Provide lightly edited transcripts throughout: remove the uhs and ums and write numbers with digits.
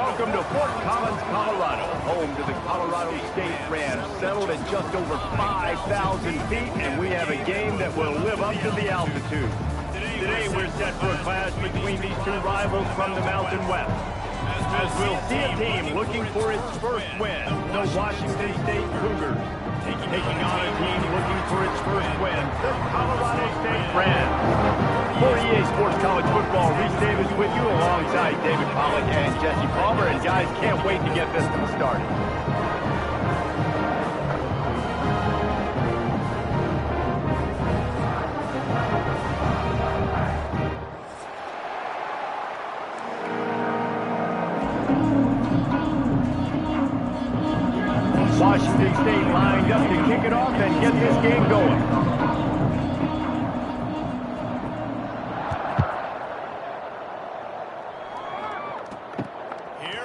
Welcome to Fort Collins, Colorado, home to the Colorado State Rams, settled at just over 5,000 feet, and we have a game that will live up to the altitude. Today we're set for a clash between these two rivals from the Mountain West. As we'll see a team looking for its first win, the Washington State Cougars, taking on a team looking for its first win, the Colorado State Rams. For EA Sports College Football, Reese Davis with you alongside David Pollack and Jesse Palmer. And guys, can't wait to get this one started. Washington State lined up to kick it off and get this game going.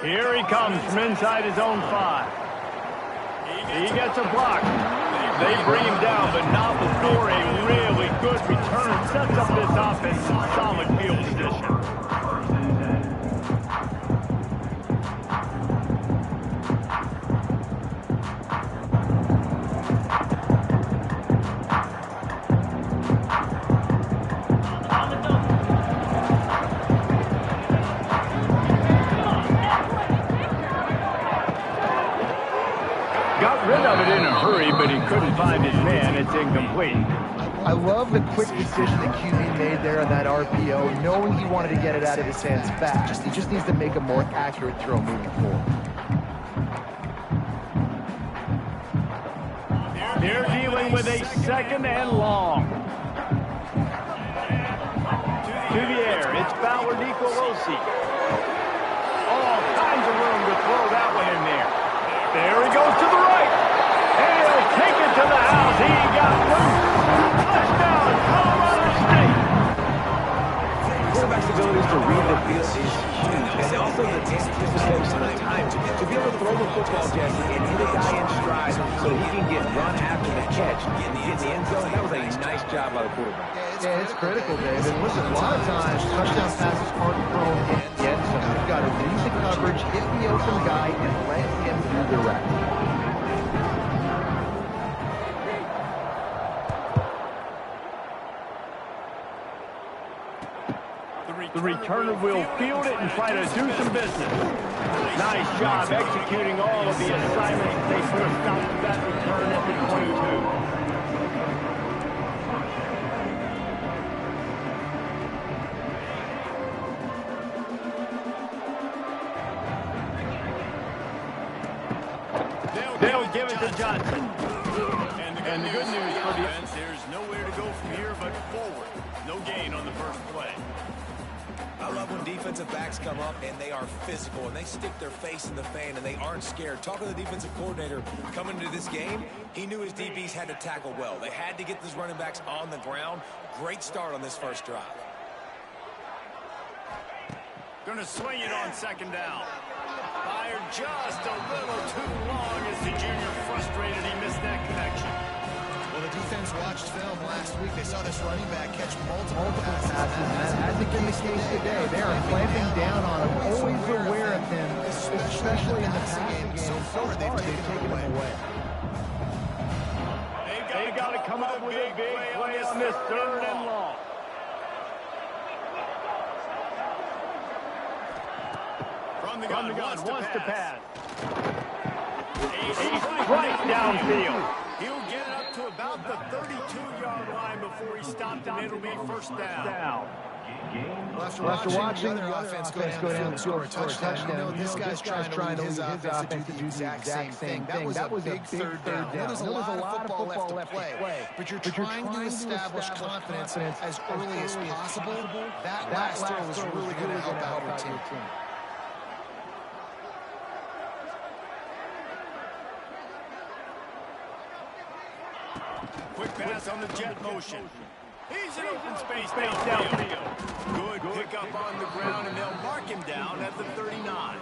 Here he comes from inside his own 5. He gets a block. They bring him down, but not before a really good return sets up this offense in solid field position. But he couldn't find his man. It's incomplete. I love the quick decision that QB made there on that RPO, knowing he wanted to get it out of his hands fast. He just needs to make a more accurate throw moving forward. They're dealing with a second and long. To the air, it's Ballard Nicolosi. All kinds of room to throw that one in there. There he goes to the right. He'll take it to the house. He got loose. Touchdown, Colorado State. Quarterback's ability to read the field is huge. And also the anticipation of time. To be able to throw the football, Jesse, and hit a guy in stride so he can get run after the catch and get in the end zone, that was a nice job by the quarterback. Yeah, it's critical, David. Listen, a lot of times, touchdown passes aren't thrown in the end zone. You've got to read the coverage, hit the open guy, and let him do the rest. The returner will field it and try to do some business. Nice job executing all of the assignments. They put a stop to that return at the 22. They'll give it to Johnson. And the good news for the offense, there's nowhere to go from here but forward. No gain on the first play. I love when defensive backs come up and they are physical and they stick their face in the fan and they aren't scared. Talking to the defensive coordinator coming into this game, he knew his DBs had to tackle well. They had to get these running backs on the ground. Great start on this first drive. Going to swing it on second down. Fired just a little too long as the junior frustrated. He missed that connection. Well, the defense watched film last week. They saw this running back catch multiple passes. And as has been the case today, they are clamping down on him, always aware of him, especially in the passing game. So far, they've taken him away. They've got to come up with a big play on this third and long. From the gun, wants to pass. A strike downfield. He'll get it up to about the 32-yard line before he stopped, and it'll be first down. Well, after watching the other offense go down and score a touchdown, you know this guy's trying to lead his offense to do the exact same thing. That was a big third down. I know there's a lot of football left to play, but you're trying to establish confidence as early as possible. That last throw was really going to help out your team. Quick pass on the jet motion. He's in open space downfield. Good pickup on the ground, and they'll mark him down at the 39.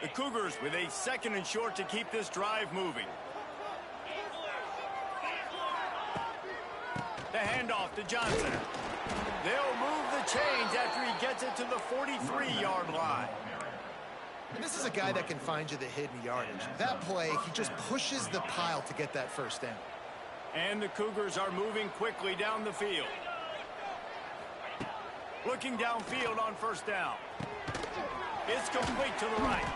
The Cougars with a 2nd and short to keep this drive moving. The handoff to Johnson. They'll move the chains after he gets it to the 43-yard line. And this is a guy that can find you the hidden yardage. That play, he just pushes the pile to get that first down. And the Cougars are moving quickly down the field. Looking downfield on 1st down. It's complete to the right.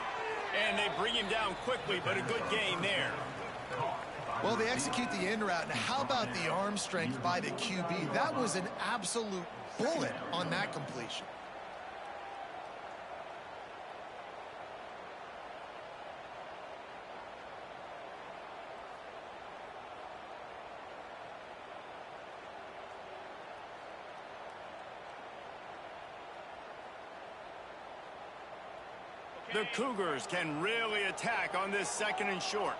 And they bring him down quickly, but a good gain there. Well, they execute the in route. Now, how about the arm strength by the QB? That was an absolute bullet on that completion. The Cougars can really attack on this 2nd and short.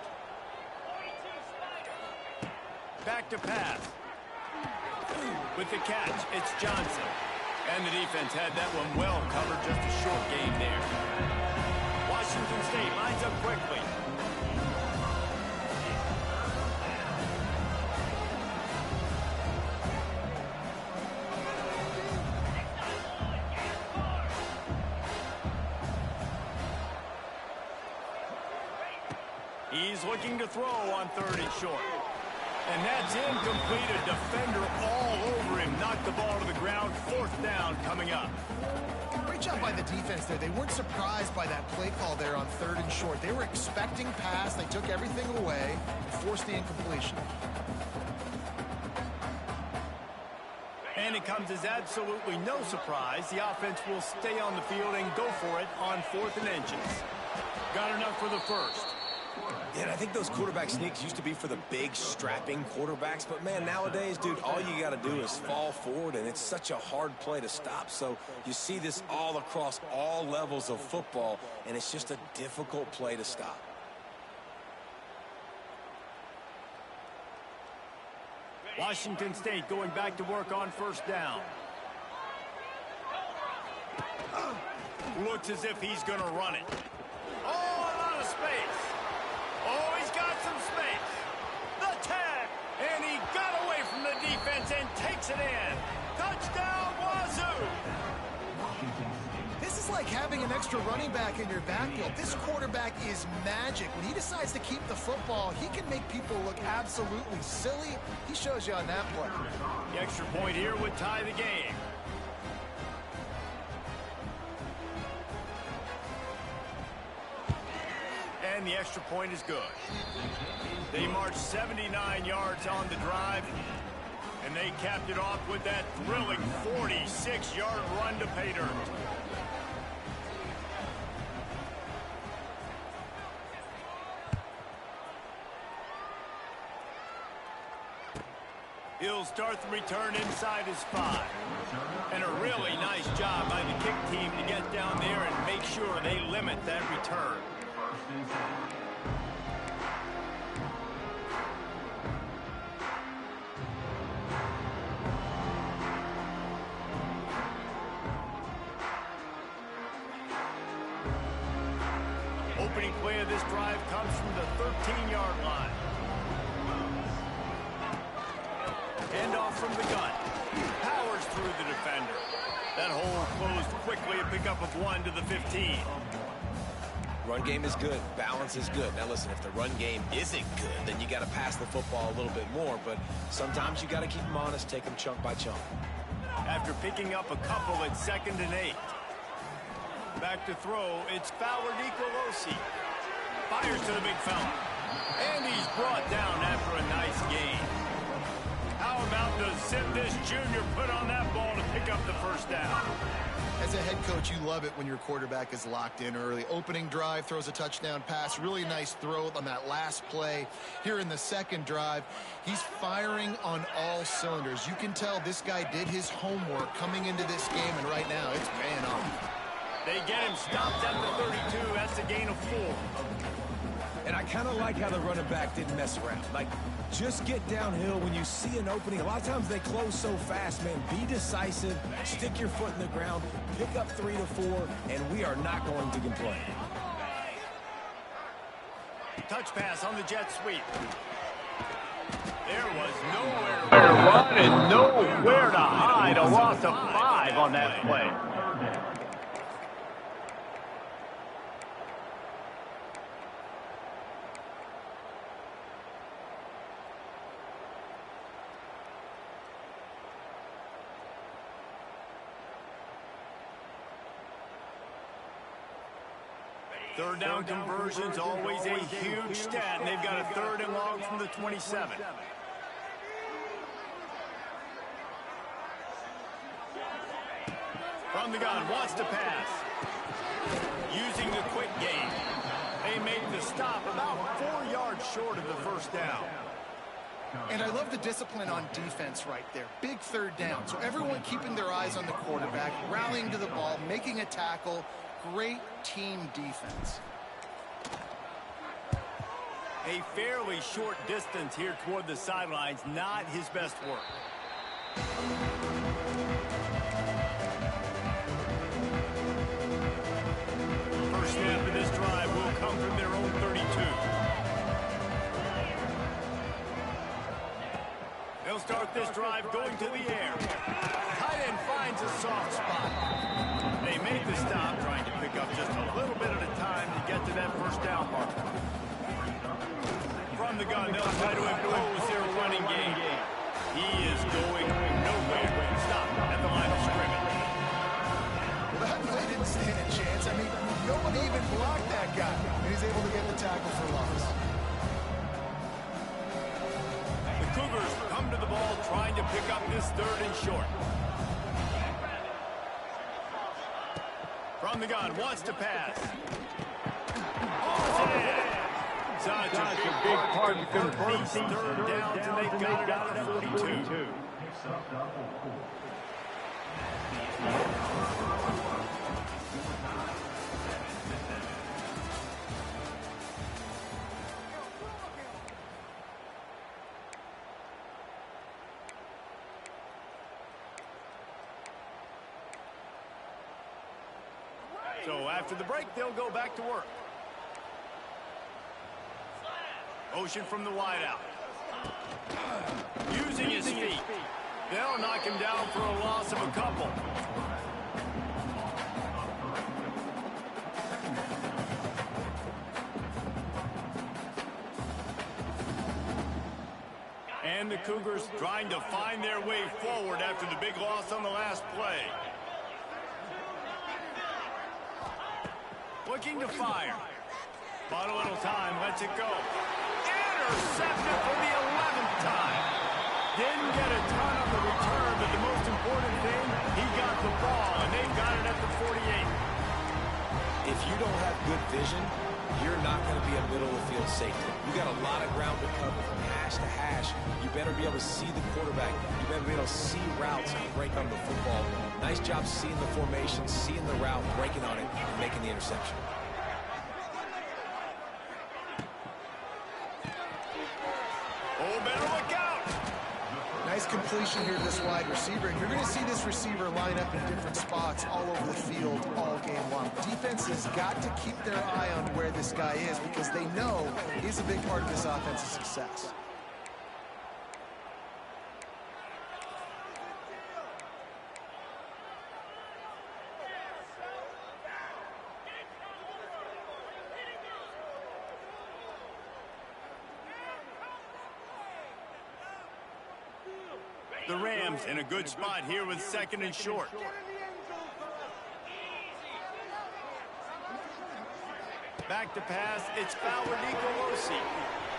Back to pass. With the catch, it's Johnson. And the defense had that one well covered, just a short game there. Washington State lines up quickly. He's looking to throw on 3rd and short. And that's incomplete. A defender all over him. Knocked the ball to the ground. 4th down coming up. Great job by the defense there. They weren't surprised by that play call there on 3rd and short. They were expecting pass. They took everything away and forced the incompletion. And it comes as absolutely no surprise. The offense will stay on the field and go for it on 4th and inches. Got enough for the 1st. Yeah, and I think those quarterback sneaks used to be for the big, strapping quarterbacks. But, man, nowadays, dude, all you got to do is fall forward, and it's such a hard play to stop. So you see this all across all levels of football, and it's just a difficult play to stop. Washington State going back to work on 1st down. Looks as if he's going to run it. Oh, a lot of space. Oh, he's got some space. The tag. And he got away from the defense and takes it in. Touchdown, Wazoo. This is like having an extra running back in your backfield. This quarterback is magic. When he decides to keep the football, he can make people look absolutely silly. He shows you on that play. The extra point here would tie the game. And the extra point is good. They marched 79 yards on the drive, and they capped it off with that thrilling 46-yard run to pay dirt. He'll start the return inside his 5. And a really nice job by the kick team to get down there and make sure they limit that return. Opening play of this drive comes from the 13-yard line. Handoff from the gun. Powers through the defender. That hole closed quickly, a pickup of 1 to the 15. Run game is good. Balance is good. Now, listen, if the run game isn't good, then you got to pass the football a little bit more. But sometimes you got to keep them honest, take them chunk by chunk. After picking up a couple at 2nd and 8. Back to throw, it's Fowler Nicolosi. Fires to the big fella. And he's brought down after a nice gain. How about the zip this junior put on that ball to pick up the 1st down? As a head coach, you love it when your quarterback is locked in early. Opening drive, throws a touchdown pass. Really nice throw on that last play. Here in the 2nd drive, he's firing on all cylinders. You can tell this guy did his homework coming into this game, and right now it's paying off. They get him stopped at the 32. That's a gain of 4. And I kind of like how the running back didn't mess around. Like, just get downhill when you see an opening. A lot of times they close so fast, man. Be decisive, stick your foot in the ground, pick up 3 to 4, and we are not going to complain. Touch pass on the jet sweep. There was nowhere to run and nowhere to hide. A loss of 5 on that play. Third down conversion's always a huge stat, and they've got a 3rd and long from the 27. From the gun, wants to pass. Using the quick game. They make the stop about 4 yards short of the first down. And I love the discipline on defense right there. Big 3rd down. So everyone keeping their eyes on the quarterback, rallying to the ball, making a tackle. Great team defense. A fairly short distance here toward the sidelines, not his best work. First snap of this drive will come from their own 32. They'll start this drive going to the air. Tight end finds a soft spot. They make the stop, trying to pick up just a little bit at a time to get to that first down marker. From the gun, they'll try to impose their running game. He is going nowhere. Stop at the line of scrimmage. Well, that play didn't stand a chance. I mean, nobody even blocked that guy. And he's able to get the tackle for loss. The Cougars come to the ball trying to pick up this 3rd and short. From the gun, wants to pass. Such a big part to convert these 3rd downs, and they've got it out of 42. So after the break, they'll go back to work. Motion from the wideout. Using his feet. They'll knock him down for a loss of a couple. And the Cougars trying to find their way forward after the big loss on the last play. Looking to fire. Bought a little time, lets it go. Intercepted for the 11th time. Didn't get a ton on the return, but the most important thing, he got the ball, and they've got it at the 48. If you don't have good vision, you're not going to be a middle-of-the-field safety. You got a lot of ground to cover from hash to hash. You better be able to see the quarterback. You better be able to see routes and break on the football. Nice job seeing the formation, seeing the route, breaking on it, and making the interception. Oh, better look out! Nice completion here to this wide receiver. And you're going to see this receiver line up in different spots all over the field all game long. Defense has got to keep their eye on where this guy is because they know he's a big part of this offense's success. The Rams in a good spot here with 2nd and short. Back to pass, it's Fowler Nicolosi.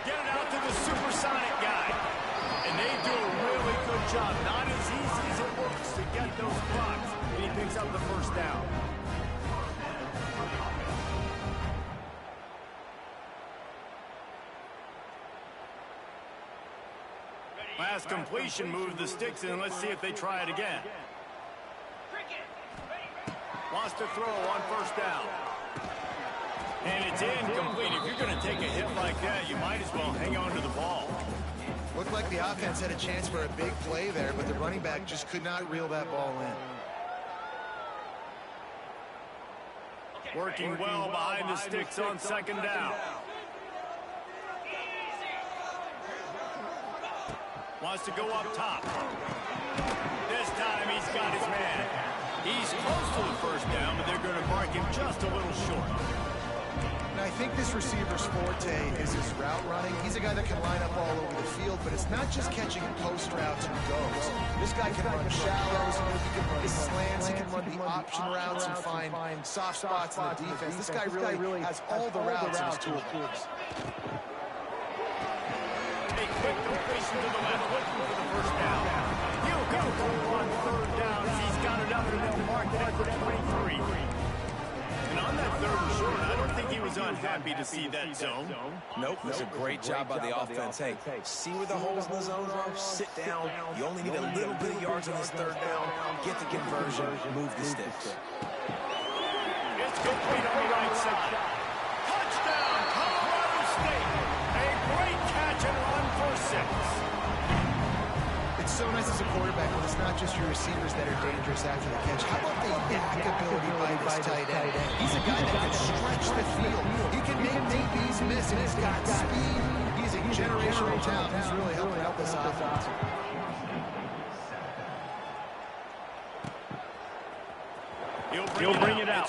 Get it out to the supersonic guy. And they do a really good job. Not as easy as it looks to get those blocks. And he picks up the first down. Last completion moved the sticks in. Let's see if they try it again. Wants to throw on first down. And it's incomplete. If you're going to take a hit like that, you might as well hang on to the ball. Looked like the offense had a chance for a big play there, but the running back just could not reel that ball in. Working well behind the sticks on 2nd down. Wants to go up top. This time he's got his man. He's close to the first down, but they're going to mark him just a little short. I think this receiver's forte is his route running. He's a guy that can line up all over the field, but it's not just catching post routes and goes. This guy can run shallows, he can run slants, he can run the option routes and find soft spots in the defense. This guy really has all the routes in his toolbox. A quick completion to the left, looking for the first down. He'll go on third down. He's got it up and they'll mark it at the 23. And on that third and short, I don't think he was unhappy to see that zone. Nope, it's a great job by the offense. Hey, see where the holes in the zone are? Sit down. You only need a little bit of yards on this third down. Get the conversion, move the sticks. It's complete on the right side. Touchdown, Colorado State. A great catch and run for 6. It's so nice as a quarterback when it's not just your receivers that are dangerous after the catch. How about the yak ability by this tight end? He's a guy that can stretch the field. He can make DBs miss, and he's got speed. He's a generational talent. He's really helping out this offense. He'll bring it out.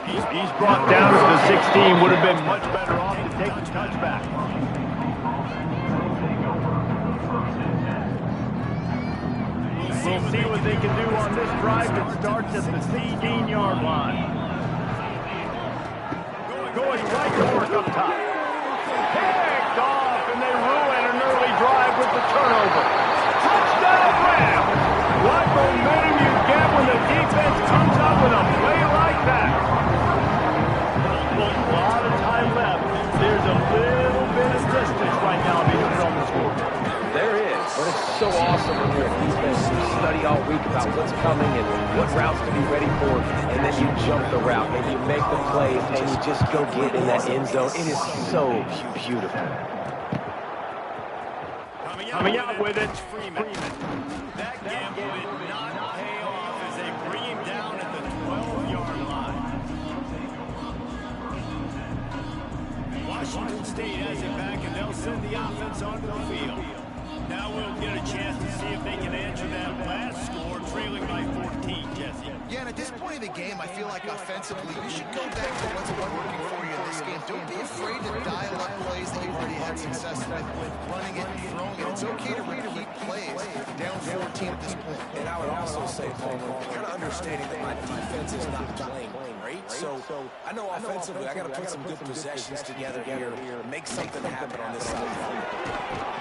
He's brought down to the 16. Would have been much better off to take the touchback. We'll see what they can do on this drive that starts at the 16-yard line. Going right to work up top. Picked off, and they ruin an early drive with the turnover. Touchdown, Rams! What momentum you get when the defense comes up with a play like that. Well, a lot of time left. There's a little bit of distance right now from the score. There is, but it's so awesome when you're a defense. You study all week about what's coming and what routes to be ready for, and then you jump the route and you make the play and you just go get in that end zone. It is so beautiful. Coming out with it, Freeman. That gamble did not pay off as they bring him down at the 12-yard line. Washington State has it back, and they'll send the offense onto the field. Now we'll get a chance to see if they can answer that last score, trailing by 14, Jesse. Yeah, and at this point of the game, I feel like offensively, you should go back to what's been working for you in this game. Don't be afraid to dial up plays that you've already had success with, running it and throwing it. It's okay to repeat plays down 14 at this point. And I would also say, Palmer, kind of understanding that my defense is not playing great. So I know offensively, I got to put some good possessions together here, make something happen on this side.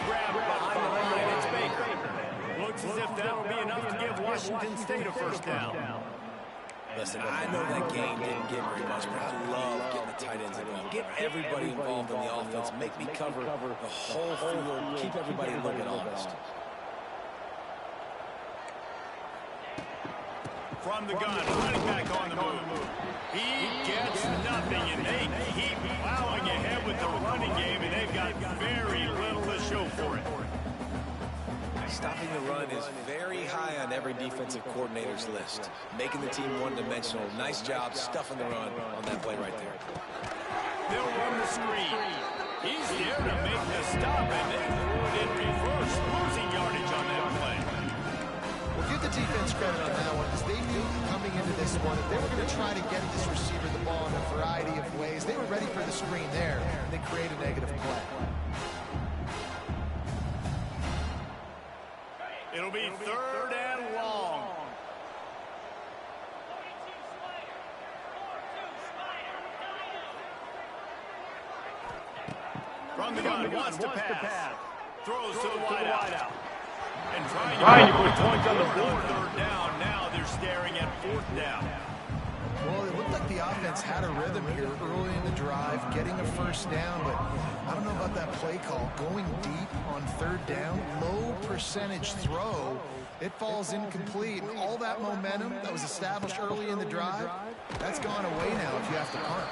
Grab behind the line, it's Baker. Looks as if that'll be enough to give Washington State a first down. Listen, I know that game didn't get very much, but I love getting the tight ends involved. Get everybody involved in the offense, make me cover the whole field, keep everybody looking honest. From the gun, running back on the move. He gets nothing, and they keep plowing ahead with the running game, and they've got very little to show for it. Stopping the run is very high on every defensive coordinator's list. Making the team one-dimensional. Nice job stuffing the run on that play right there. They'll run the screen. He's there to make the stop, and they throw it in reverse, losing yardage on that play. Well, give the defense credit on that one, because they knew coming into this one, if they were going to try to get this receiver the ball in a variety of ways, they were ready for the screen there, and they create a negative play. It'll be third and long. From the gun, wants to pass. Throws to the wide out. And trying to put points on the board. Third down. Now they're staring at fourth down. Well, it looked like the offense had a rhythm here early in the drive, getting a first down, but I don't know about that play call. Going deep on third down, low percentage throw, it falls incomplete. And all that momentum that was established early in the drive, that's gone away now if you have to punt.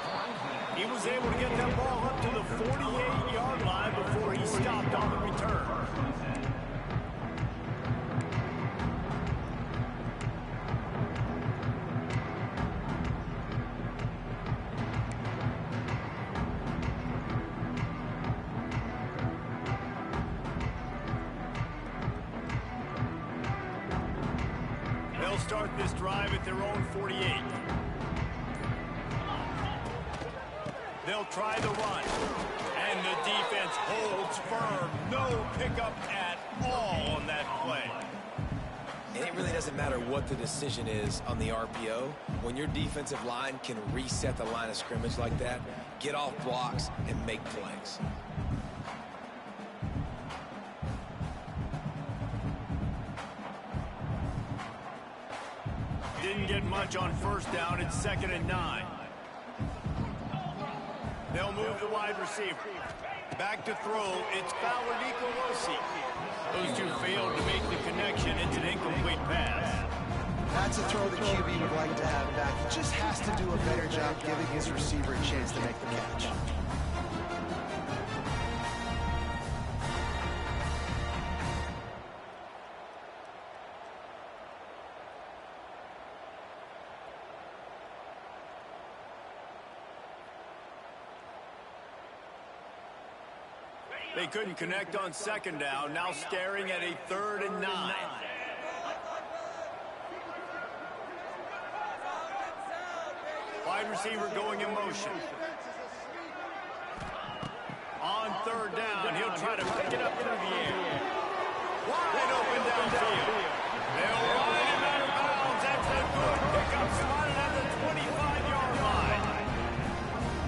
He was able to get that ball up to the 48-yard line before he stopped on the return. start this drive at their own 48. They'll try the run. And the defense holds firm. No pickup at all on that play. And it really doesn't matter what the decision is on the RPO. When your defensive line can reset the line of scrimmage like that, get off blocks and make plays. Didn't get much on first down. It's 2nd and 9. They'll move the wide receiver. Back to throw. It's Fowler Nicolosi. Those two failed to make the connection. It's an incomplete pass. That's a throw the QB would like to have back. He just has to do a better job giving his receiver a chance to make the catch. They couldn't connect on 2nd down. Now staring at a 3rd and 9. Wide receiver going in motion. On 3rd down, he'll try to pick it up through the air. Wide open downfield. They'll run him out of bounds. That's a good pickup. Spotted at the 25-yard line.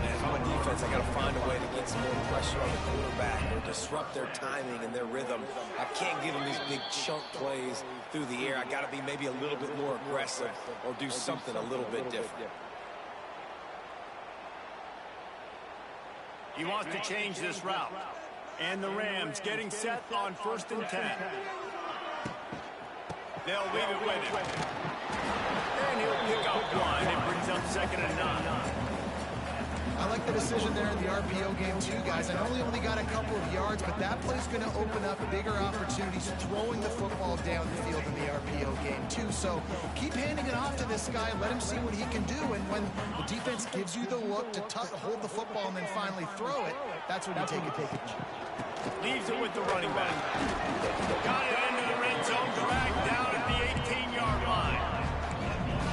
And if I'm a defense, I got to find a way to get some more pressure on the quarterback or disrupt their timing and their rhythm. I can't give them these big chunk plays through the air. I got to be maybe a little bit more aggressive or do something a little bit different. He wants to change this route. And the Rams getting set on 1st and 10. They'll leave it with him. And he'll pick up one. It brings up 2nd and 9. I like the decision there in the RPO game too, guys. I know he only got a couple of yards, but that play's going to open up bigger opportunities throwing the football down the field in the RPO game too. So keep handing it off to this guy. Let him see what he can do. And when the defense gives you the look to hold the football and then finally throw it, that's when you take it. Leaves it with the running back. Got it into the red zone, dragged down at the 18-yard line.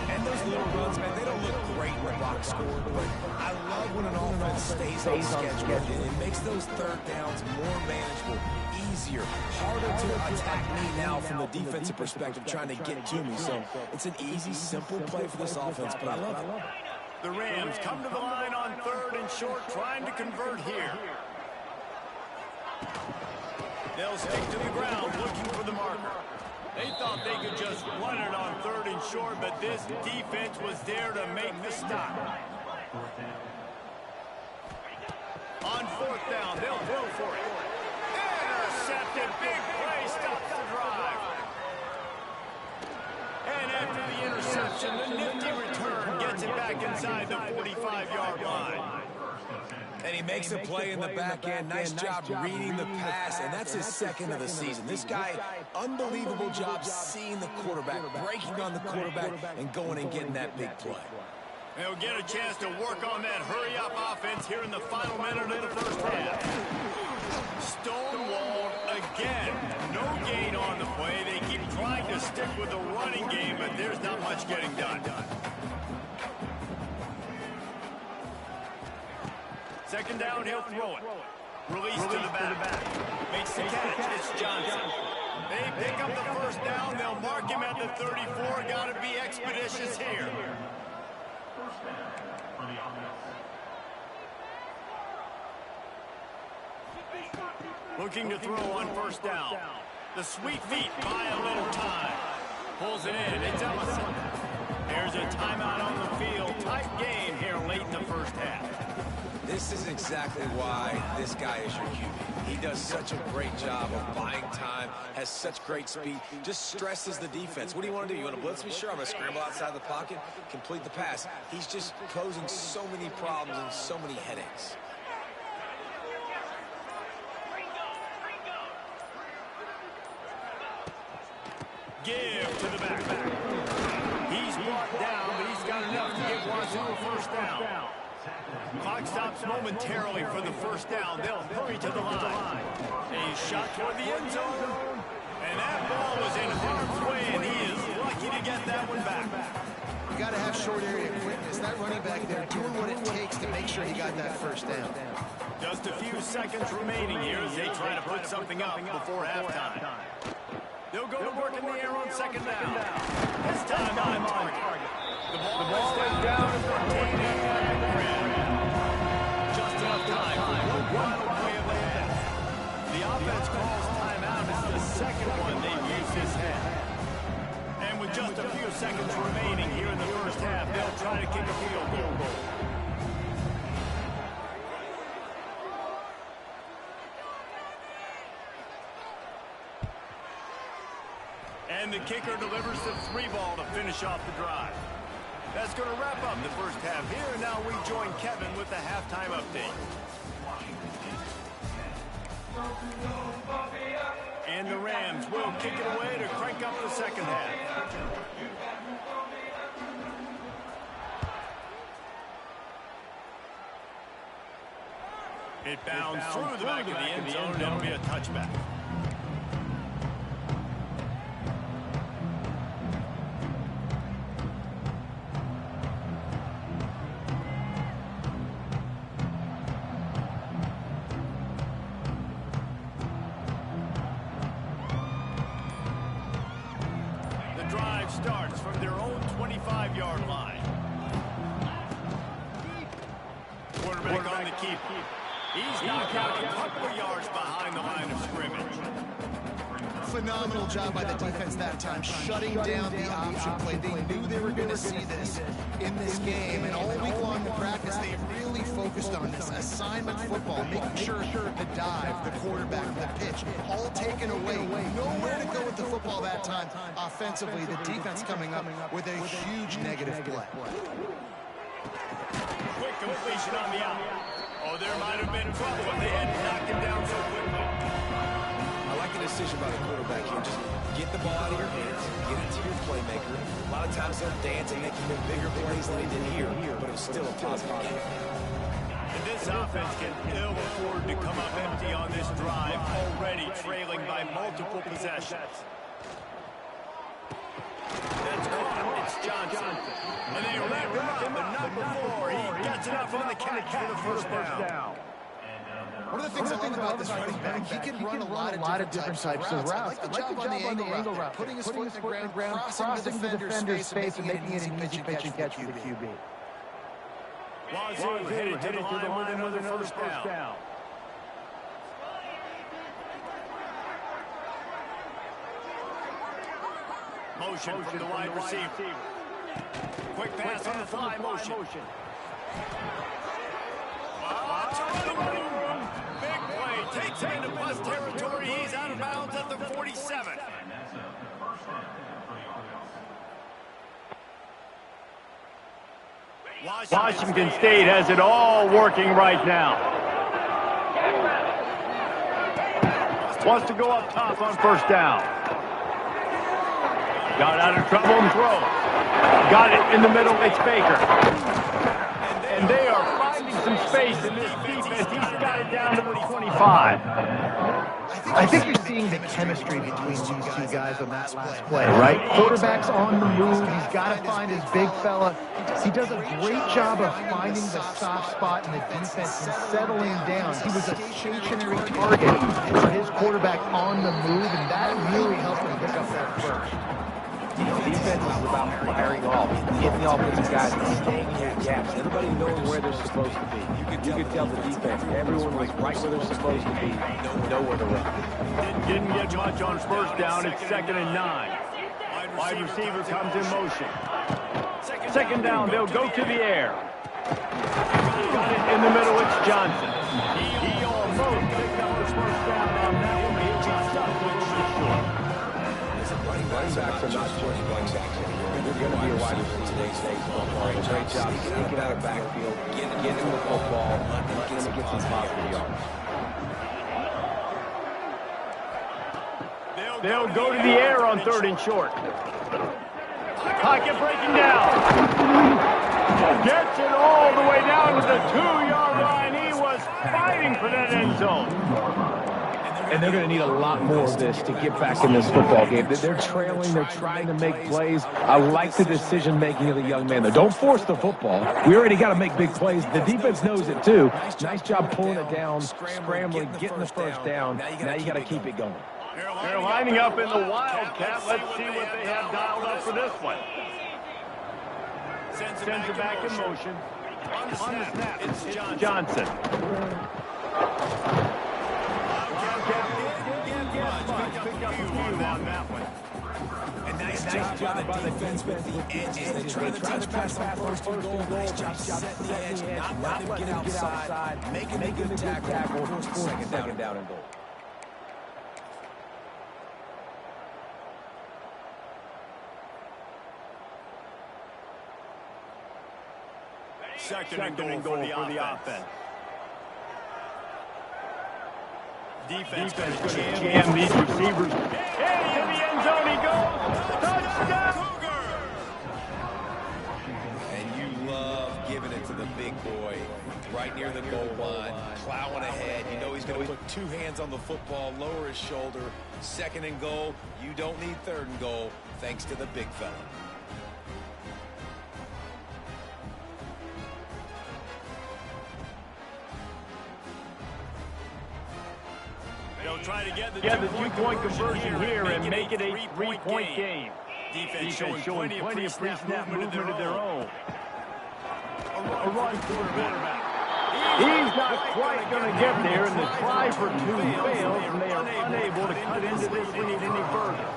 And those little runs, man, they don't look great in the box score, but I love when an offense stays on schedule, and it makes those 3rd downs more manageable, easier, harder to attack me now from the defensive perspective, trying to get to me. So it's an easy, simple play for this offense, but I love it. The Rams come to the line on 3rd and short, trying to convert here. They'll stick to the ground, looking for the marker. They thought they could just run it on 3rd and short, but this defense was there to make the stop. On 4th down, they'll throw for it. Intercepted, big play, stops the drive. And after the interception, the nifty return gets it back inside the 45-yard line. And he makes a play in the back end. Nice job reading the pass, and that's his 2nd of the season. This guy, unbelievable job seeing the quarterback, breaking on the quarterback, and going and getting that big play. They'll get a chance to work on that hurry-up offense here in the final minute of the first half. Stonewalled again. No gain on the play. They keep trying to stick with the running game, but there's not much getting done. 2nd down, he'll throw it. Release to the back. Makes the catch. It's Johnson. They pick up the 1st down. They'll mark him at the 34. Got to be expeditious here. Looking to throw on 1st down. The sweet feet buy a little time. Pulls it in. It's Ellison. There's a timeout on the field. Tight game here late in the first half. This is exactly why this guy is your QB. He does such a great job of buying time, has such great speed, just stresses the defense. What do you want to do? You want to blitz me? Sure, I'm going to scramble outside the pocket, complete the pass. He's just posing so many problems and so many headaches. Give to the back. He's brought down, but he's got enough to give Wazoo a 1st down. Clock stops momentarily for the 1st down. They'll hurry to the line. A shot toward the end zone. And that ball was in harm's way, and he is lucky lucky to get that one back. You got to have short area quickness. That running back there doing what it takes to make sure he got that first down. Just a few seconds remaining here as they try to put something up before halftime. They'll go to work in the air on second down. This time on target. The ball is down and just enough time for one play of the half. The offense calls timeout. It's the second one they've used this half. And with just a few seconds remaining here in the first half, they'll try to kick a field goal. And the kicker delivers the 3-ball to finish off the drive. That's going to wrap up the first half here. And now we join Kevin with the halftime update. And the Rams will kick it away to crank up the second half. It bounds through the back of the end zone, and it'll be a touchback. Starts from their own 25-yard line. Quarterback on the keep. He's knocked out a couple of yards behind the line of scrimmage. Phenomenal job by the defense that time, shutting down the option play. They knew they were going to see this in this game, and all week long in practice, they really focused on this assignment football, making sure the dive, the quarterback, the pitch, all taken away. Nowhere to go with the football that time. Offensively, the defense coming up with a huge negative play. Quick completion on the out. Oh, there might have been trouble if they hadn't knocked him down so quickly. I like the decision by the quarterback here. Just get the ball out of your hands, get it to your playmaker. A lot of times they'll dance and make even bigger plays than they did here, but it was still a positive game. And this offense can ill afford to come up empty on this drive, already trailing by multiple possessions. That's caught. It's Johnson. And they wrap him up, but not before he gets enough on the catch for the first down. One of the things I like about this running back, he can run a lot of different types of routes. I like the job on the angle route, putting his foot in the ground, crossing the defender's space, and making it an easy pitch and catch for the QB. Wazoo headed to the line with another first down. Motion from the wide receiver. Quick pass on the fly motion. Big play. Takes him into bus territory. He's out of bounds at the 47. Washington State has it all working right now. Wants to go up top on first down. Got out of trouble and throws. Got it in the middle. It's Baker. And they are finding some space in this defense. He's got it down to the 25. I think you're seeing the chemistry between these two guys on that last play, right? Quarterback's on the move. He's got to find his big fella. He does a great job of finding the soft spot in the defense and settling down. He was a stationary target for his quarterback on the move, and that really helped him pick up that first. Defense is about firing off, getting the offensive guys and staying in your gaps. Everybody knowing where they're supposed to be. You could tell the defense, everyone was right where they're supposed to be, nowhere to run. Didn't get much on first down. It's 2nd and 9. Wide receiver comes in motion. Second down, they'll go to the air. Got it in the middle, it's Johnson. He almost picked up the first down on that one, but he'll be stuck a little bit short. Running backs are not just running backs. They're going to be a wide receiver today's days. Great job sneaking out of backfield, getting the football, and get some positive yards. They'll go to the air on 3rd and short. Pocket breaking down. Gets it all the way down to the 2-yard line. He was fighting for that end zone. And they're going to need a lot more of this to get back in this football game. They're trailing. They're trying to make plays. I like the decision-making of the young man there. Don't force the football. We already got to make big plays. The defense knows it, too. Nice job pulling it down, scrambling, getting the first down. Now you got to keep it going. They're lining up in the Wildcat. Let's see what they have dialed up for this one. Sends it back in motion. On the snap, it's Johnson. And nice job by the defense with the edges. They try to touch pass on first and goal. Nice job setting the edge, not letting him get outside, making a good tackle, second down and goal. Second and goal for the offense. Defense going to jam these receivers. Hey, in the end zone he goes. Touchdown! And you love giving it to the big boy right near the goal line, plowing ahead. You know he's going to put two hands on the football, lower his shoulder. Second and goal. You don't need third and goal, thanks to the big fella. They'll try to get the two-point conversion here and make it a three-point game. Defense showing plenty of pre-snap movement of their own. A run quarterback. He's not quite going to get there, and the try for two fails, and they are unable to cut into this lead any further.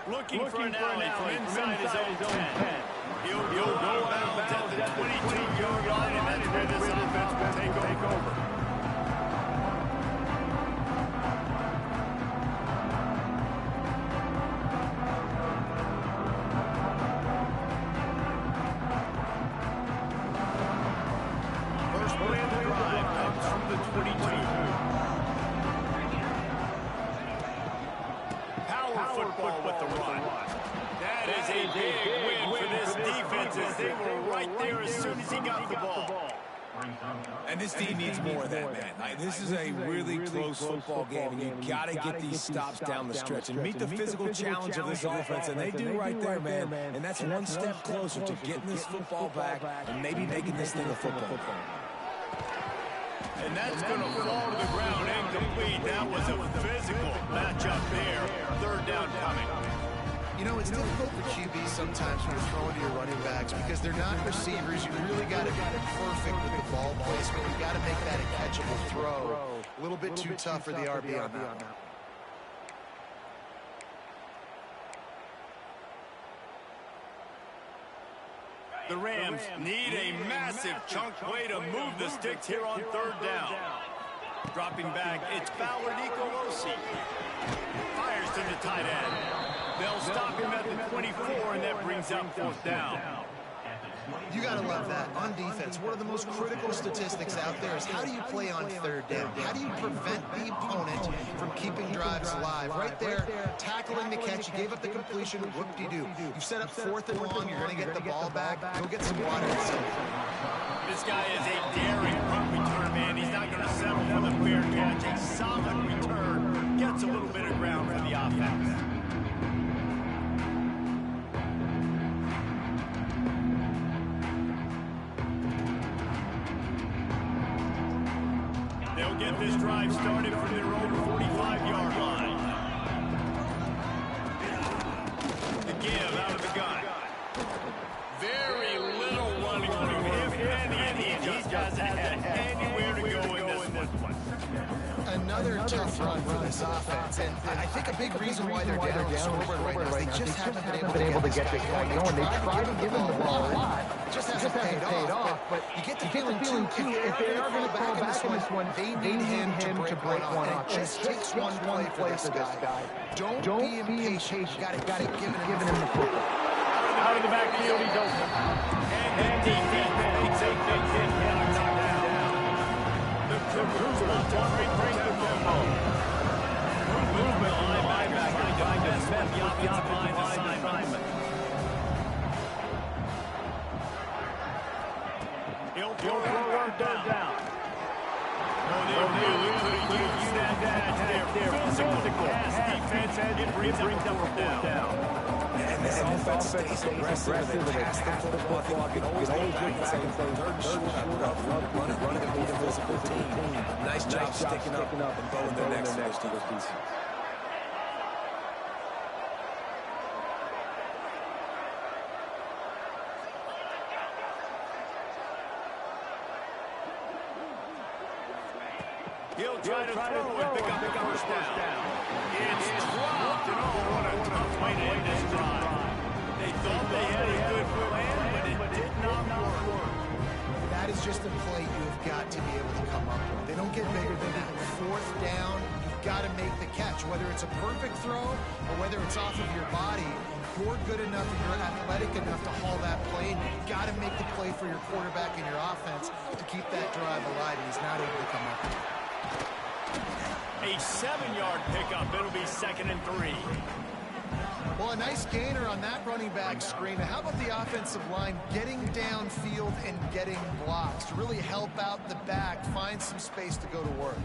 Looking for an alley from inside his own 10. He'll go out of bounds at the 22-yard line, and that's where this offense will take over. First play of the drive comes from the 22. Football with the run. That is a big win for this defense as they were right there as soon as he got the ball. And this team needs more of that, man. This is a really close football game, and you got to get these stops down the stretch and meet the physical challenge of this offense, and they do right there, man. And that's one step closer to getting this football back and maybe making this thing a football game. And that's going to fall to the ground incomplete. That was a physical matchup there. Third down coming. You know, it's difficult for QBs sometimes when you're throwing to your running backs because they're not receivers. You really got to be perfect with the ball placement. You got to make that a catchable throw. A little bit too tough for the RB on that. The Rams need a massive chunk play to move the sticks here on third down. Dropping back, it's Fowler Nicolosi. Fires to the tight end. They'll stop him at the 24, and that brings up fourth down. You got to love that. On defense, one of the most critical statistics out there is how do you play on third down? How do you prevent the opponent from keeping drives alive? Right there, tackling the catch. You gave up the completion. Whoop-de-doo. You set up fourth and long. You're going to get the ball back. Go get some water and something. This guy is a daring punt return man. He's not going to settle for the fair catch. A solid return. Gets a little bit of ground for the offense. They'll get this drive started from their own 45-yard line. The give out of the gun. Very little running room, if any, and he just hasn't had anywhere to go in this one. Another tough run for this offense, and I think a big reason why they're down on the scoreboard right now is they just haven't been able to get this guy going. They tried to give him the ball a lot. It just hasn't paid off, but you get the feeling, too, if they are going to fall back in this one, they need him to break one off. It just takes one play for this guy. Don't be impatient. You got to give him the football. Out of the backfield, he's open. And deep takes a big hit. The Cougars brings the football. Movement line back. trying to mess with the offensive line assignment. He'll throw one down. It brings up a fourth down. And this offense stays aggressive and they pass the football. I think you can always look back and say, third and short, I love running to beat a physical team. Nice job sticking up and going the next piece. He'll try to throw and pick up the first down. It's dropped, and oh, what a tough way to end this drive. They thought they had a good plan, but it did not work. That is just a play you've got to be able to come up with. They don't get bigger than that. Fourth down, you've got to make the catch. Whether it's a perfect throw or whether it's off of your body, you're good enough and you're athletic enough to haul that play, and you've got to make the play for your quarterback and your offense to keep that drive alive, and he's not able to come up with it. A 7-yard pickup. It'll be 2nd and 3. Well, a nice gainer on that running back screen. How about the offensive line getting downfield and getting blocks to really help out the back, find some space to go to work?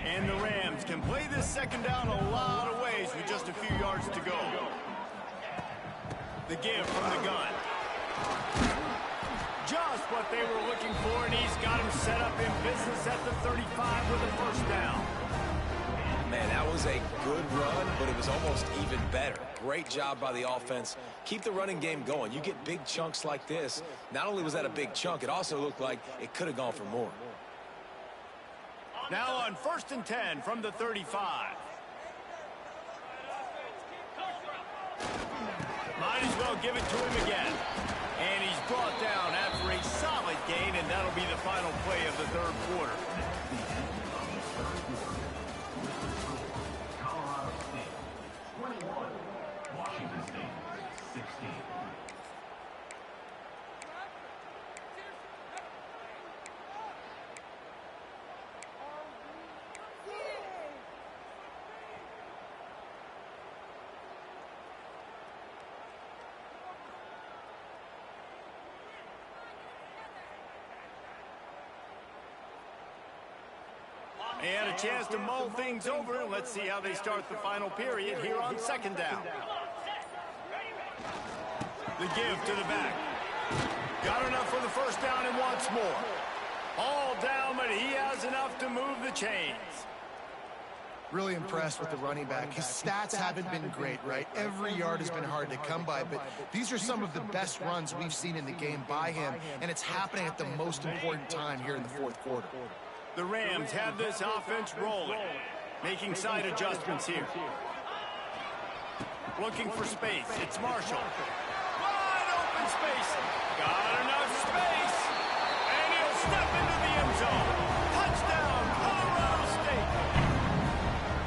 And the Rams can play this second down a lot of ways with just a few yards to go. The give from the gun. Just what they were looking for, and he's got him set up in business at the 35 with a first down. Man, that was a good run, but it was almost even better. Great job by the offense. Keep the running game going. You get big chunks like this. Not only was that a big chunk, it also looked like it could have gone for more. Now on 1st and 10 from the 35. Might as well give it to him again. And he's brought down after a solid gain, and that'll be the final play of the third quarter. Colorado State, 21. Washington State, 16. And a chance to mull things over. Let's see how they start the final period here on 2nd down. The give to the back. Got enough for the first down and wants more. All down, but he has enough to move the chains. Really impressed with the running back. His stats haven't been great, right? Every yard has been hard to come by, but these are some of the best runs we've seen in the game by him, and it's happening at the most important time here in the fourth quarter. The Rams have this offense rolling, making side adjustments here. Looking for space. It's Marshall. Wide open space. Got enough space. And he'll step into the end zone. Touchdown, Colorado State.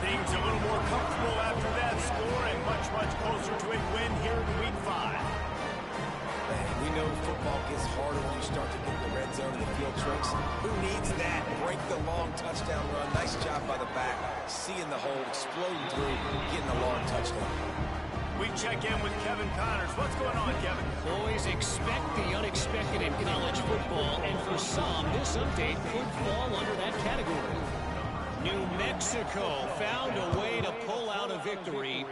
Things a little more comfortable after that score and much, much closer to a win here in Week 5. We know football gets harder when you start to get the red zone and the field tricks. Who needs that? Break the long touchdown run. Nice job by the back. Seeing the hole, exploding through, getting a long touchdown. We check in with Kevin Connors. What's going on, Kevin? Boys, expect the unexpected in college football, and for some, this update could fall under that category. New Mexico found a way to pull out a victory.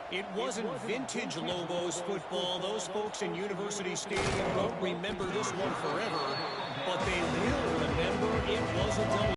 It wasn't vintage Lobos football. Those folks in University Stadium won't remember this one forever, but they will remember it was a